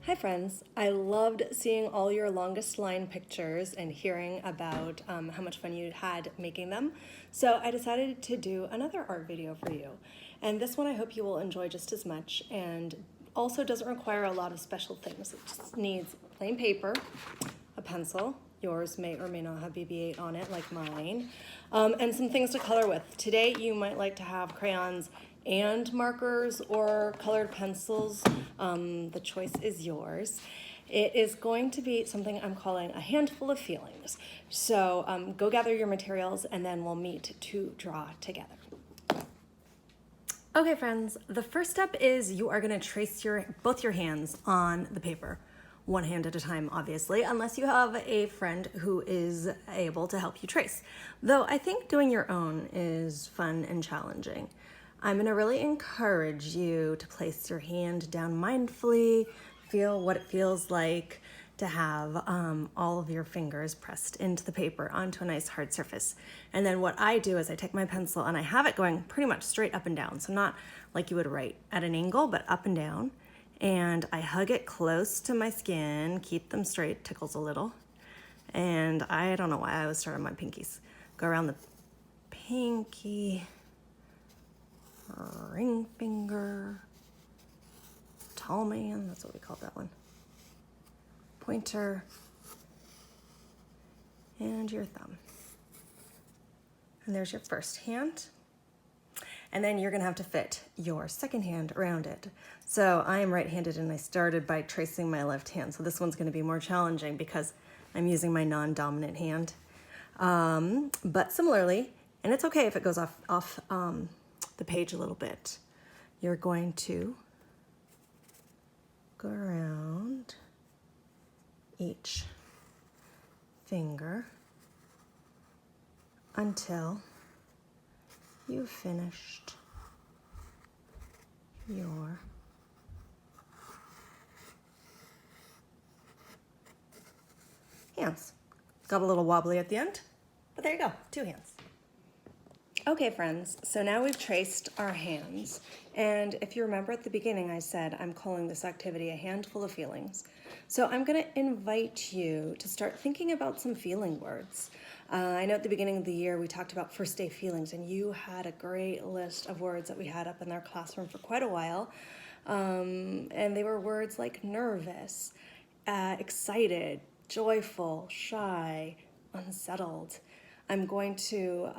Hi friends, I loved seeing all your longest line pictures and hearing about how much fun you had making them. So I decided to do another art video for you. And this one I hope you will enjoy just as much and also doesn't require a lot of special things. It just needs plain paper, a pencil, yours may or may not have BB-8 on it like mine, and some things to color with. Today you might like to have crayons and markers or colored pencils. The choice is yours. It is going to be something I'm calling a handful of feelings. So go gather your materials and then we'll meet to draw together. Okay friends, the first step is you are gonna trace both your hands on the paper. One hand at a time, obviously, unless you have a friend who is able to help you trace. Though I think doing your own is fun and challenging. I'm gonna really encourage you to place your hand down mindfully, feel what it feels like to have all of your fingers pressed into the paper onto a nice hard surface. And then what I do is I take my pencil and I have it going pretty much straight up and down. So not like you would write at an angle, but up and down. And I hug it close to my skin, keep them straight, tickles a little. And I don't know why I always start on my pinkies. Go around the pinky, ring finger, tall man, that's what we call that one. Pointer, and your thumb. And there's your first hand. And then you're gonna have to fit your second hand around it. So I am right-handed and I started by tracing my left hand. So this one's gonna be more challenging because I'm using my non-dominant hand. But similarly, and it's okay if it goes off the page a little bit, you're going to go around each finger until you've finished your hands. Got a little wobbly at the end, but there you go, 2 hands. Okay friends, so now we've traced our hands, and if you remember at the beginning I said I'm calling this activity a handful of feelings. So I'm gonna invite you to start thinking about some feeling words. I know at the beginning of the year we talked about first day feelings, and you had a great list of words that we had up in our classroom for quite a while. And they were words like nervous, excited, joyful, shy, unsettled. I'm going to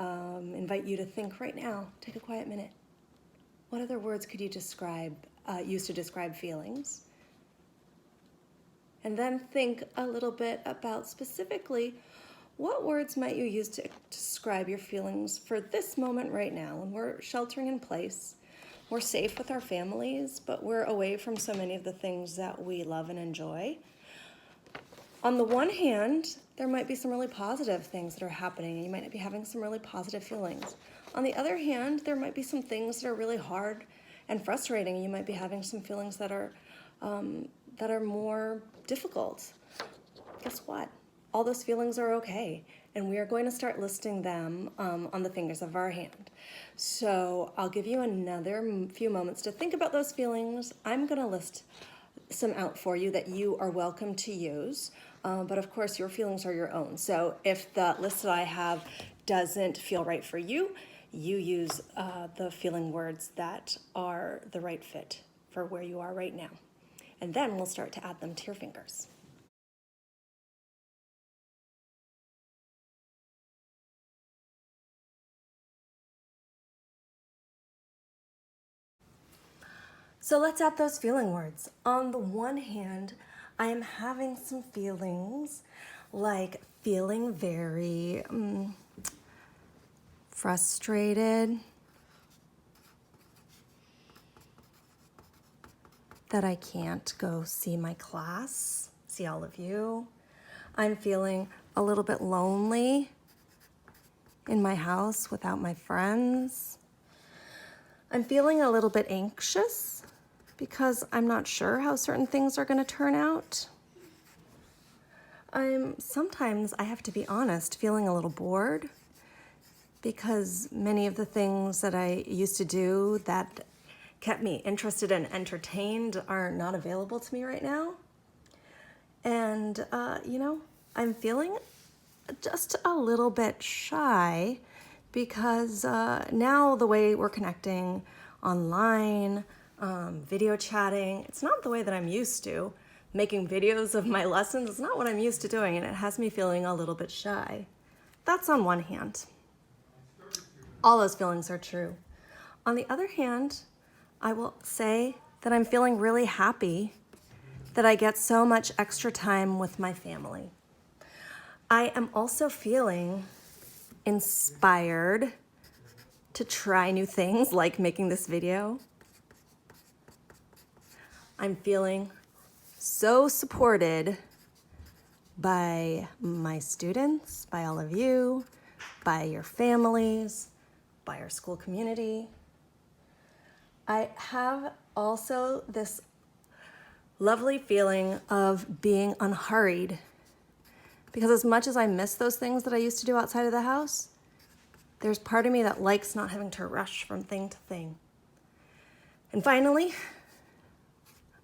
invite you to think right now, take a quiet minute. What other words could you use to describe feelings? And then think a little bit about specifically what words might you use to describe your feelings for this moment right now when we're sheltering in place. We're safe with our families, but we're away from so many of the things that we love and enjoy. On the one hand, there might be some really positive things that are happening and you might be having some really positive feelings. On the other hand, there might be some things that are really hard and frustrating, and you might be having some feelings that are more difficult. Guess what? All those feelings are okay, and we are going to start listing them on the fingers of our hand. So I'll give you another few moments to think about those feelings. I'm gonna list some out for you that you are welcome to use, but of course your feelings are your own. So if the list that I have doesn't feel right for you, you use the feeling words that are the right fit for where you are right now. And then we'll start to add them to your fingers. So let's add those feeling words. On the one hand, I am having some feelings like feeling very frustrated that I can't go see my class, see all of you. I'm feeling a little bit lonely in my house without my friends. I'm feeling a little bit anxious because I'm not sure how certain things are going to turn out. Sometimes, I have to be honest, feeling a little bored because many of the things that I used to do that kept me interested and entertained are not available to me right now. And, I'm feeling just a little bit shy because now the way we're connecting online, video chatting, it's not the way that I'm used to. Making videos of my lessons is not what I'm used to doing, and it has me feeling a little bit shy. That's on one hand. All those feelings are true. On the other hand, I will say that I'm feeling really happy that I get so much extra time with my family. I am also feeling inspired to try new things like making this video. I'm feeling so supported by my students, by all of you, by your families, by our school community. I have also this lovely feeling of being unhurried, because as much as I miss those things that I used to do outside of the house, there's part of me that likes not having to rush from thing to thing. And finally,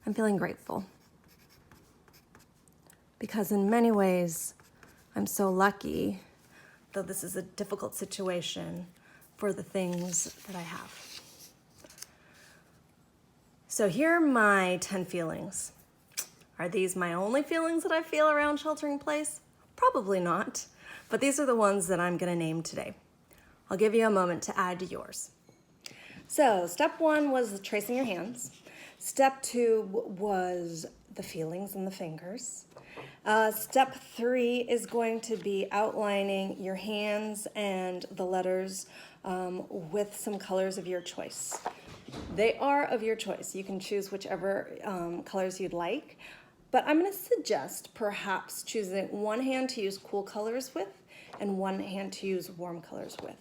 I'm feeling grateful, because in many ways, I'm so lucky, though this is a difficult situation, for the things that I have. So here are my 10 feelings. Are these my only feelings that I feel around sheltering in place? Probably not, but these are the ones that I'm gonna name today. I'll give you a moment to add to yours. So step 1 was tracing your hands. Step 2 was the feelings in the fingers. Step 3 is going to be outlining your hands and the letters with some colors of your choice. They are of your choice. You can choose whichever colors you'd like, but I'm going to suggest perhaps choosing one hand to use cool colors with and one hand to use warm colors with.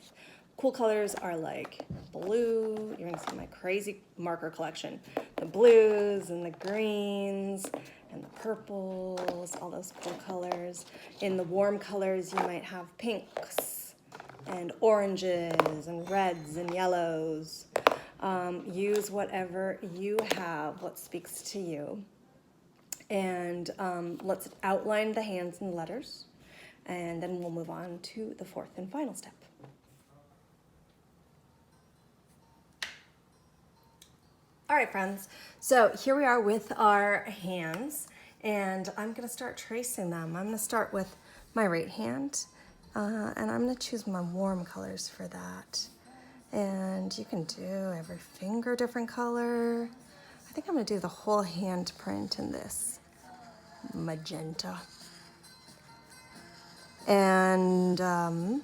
Cool colors are like blue. You're going to see my crazy marker collection. The blues and the greens and the purples, all those cool colors. In the warm colors, you might have pinks and oranges and reds and yellows. Use whatever you have, what speaks to you. And let's outline the hands and letters, and then we'll move on to the fourth and final step. All right, friends, so here we are with our hands, and I'm gonna start tracing them. I'm gonna start with my right hand, and I'm gonna choose my warm colors for that. And you can do every finger different color. I think I'm gonna do the whole handprint in this magenta. And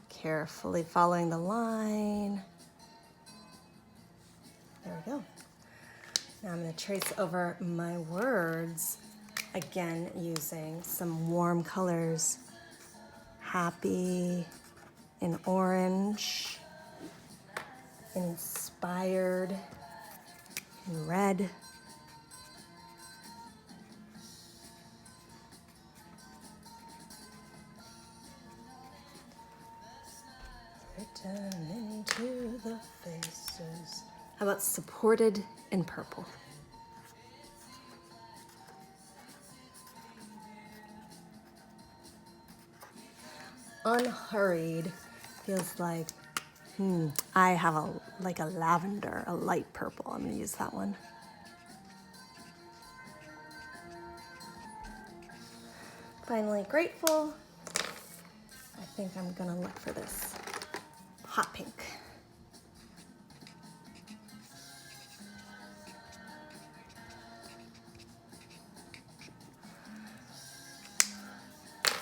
carefully following the line. There we go. Now I'm going to trace over my words, again using some warm colors. Happy in orange, inspired in red, written into the faces. How about supported in purple? Unhurried feels like, I have a lavender, a light purple. I'm gonna use that one. Finally, grateful. I think I'm gonna look for this hot pink.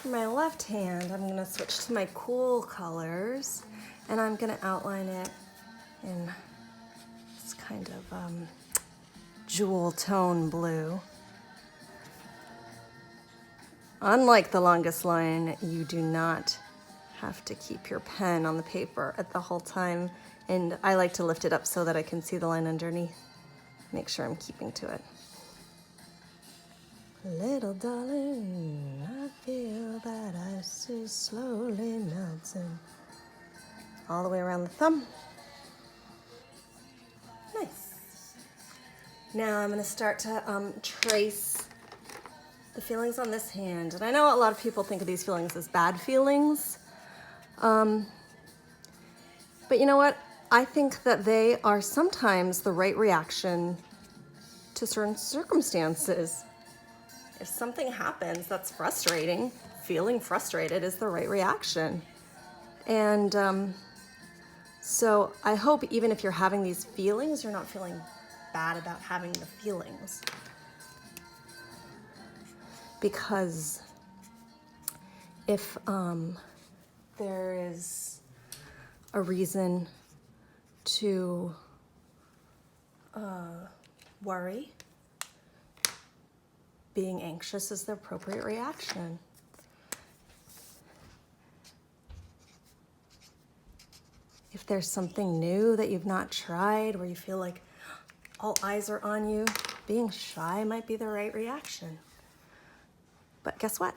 For my left hand, I'm gonna switch to my cool colors, and I'm gonna outline it in this kind of jewel tone blue. Unlike the longest line, you do not have to keep your pen on the paper at the whole time, and I like to lift it up so that I can see the line underneath. Make sure I'm keeping to it. Little darling, I feel that ice is slowly melting. All the way around the thumb. Nice. Now I'm going to start to trace the feelings on this hand. And I know a lot of people think of these feelings as bad feelings. But you know what? I think that they are sometimes the right reaction to certain circumstances. If something happens that's frustrating, feeling frustrated is the right reaction. And so I hope even if you're having these feelings, you're not feeling bad about having the feelings. Because if there is a reason to worry, being anxious is the appropriate reaction. If there's something new that you've not tried, where you feel like all eyes are on you, being shy might be the right reaction. But guess what?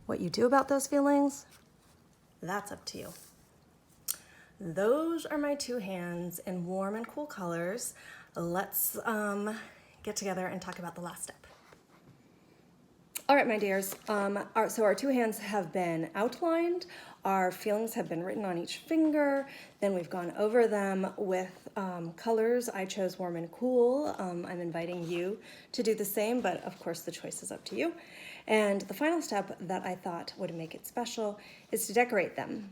What you do about those feelings, that's up to you. Those are my two hands in warm and cool colors. Let's get together and talk about the last step. All right, my dears, so our two hands have been outlined, our feelings have been written on each finger, then we've gone over them with colors. I chose warm and cool. I'm inviting you to do the same, but of course the choice is up to you. And the final step that I thought would make it special is to decorate them.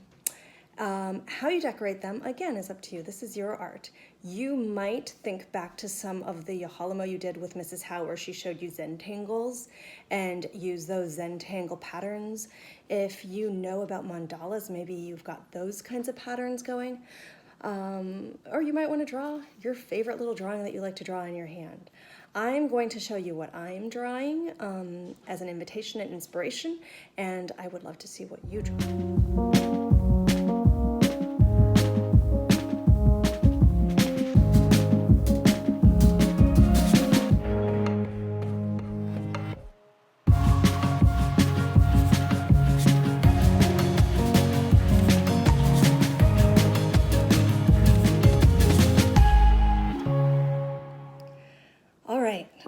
How you decorate them, again, is up to you. This is your art. You might think back to some of the Yahalamo you did with Mrs. Howe, where she showed you Zentangles, and use those Zentangle patterns. If you know about mandalas, maybe you've got those kinds of patterns going. Or you might want to draw your favorite little drawing that you like to draw in your hand. I'm going to show you what I'm drawing as an invitation and inspiration, and I would love to see what you draw.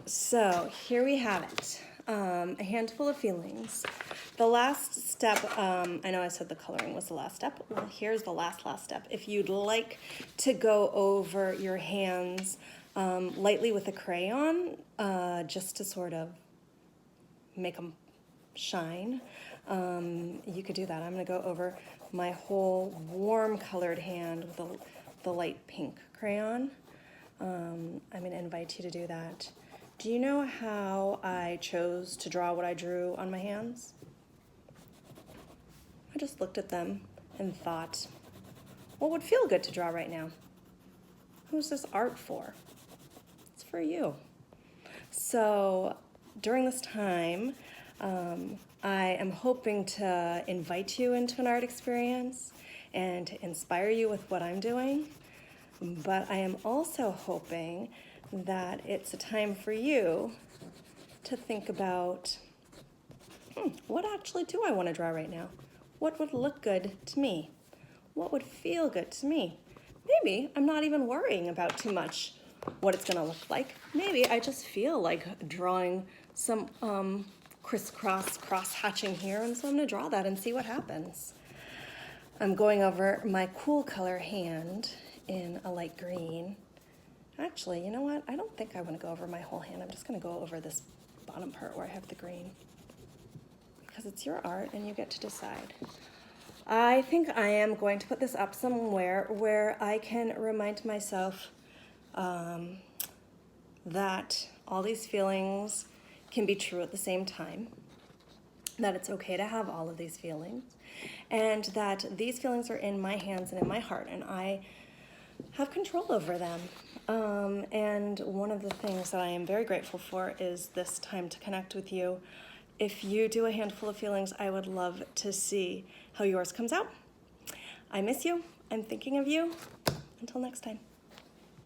So here we have it, a handful of feelings. The last step, I know I said the coloring was the last step. Well, here's the last step. If you'd like to go over your hands lightly with a crayon, just to sort of make them shine, you could do that. I'm going to go over my whole warm colored hand with the light pink crayon. I'm going to invite you to do that. Do you know how I chose to draw what I drew on my hands? I just looked at them and thought, what would feel good to draw right now? Who's this art for? It's for you. So during this time, I am hoping to invite you into an art experience and to inspire you with what I'm doing. But I am also hoping that it's a time for you to think about, what actually do I want to draw right now? What would look good to me? What would feel good to me? Maybe I'm not even worrying about too much what it's going to look like. Maybe I just feel like drawing some crisscross cross-hatching here, and so I'm going to draw that and see what happens. I'm going over my cool color hand in a light green. Actually, you know what? I don't think I want to go over my whole hand. I'm just going to go over this bottom part where I have the green, because it's your art and you get to decide. I think I am going to put this up somewhere where I can remind myself that all these feelings can be true at the same time, that it's okay to have all of these feelings, and that these feelings are in my hands and in my heart, and I have control over them. And one of the things that I am very grateful for is this time to connect with you. If you do a handful of feelings, I would love to see how yours comes out. I miss you. I'm thinking of you. Until next time.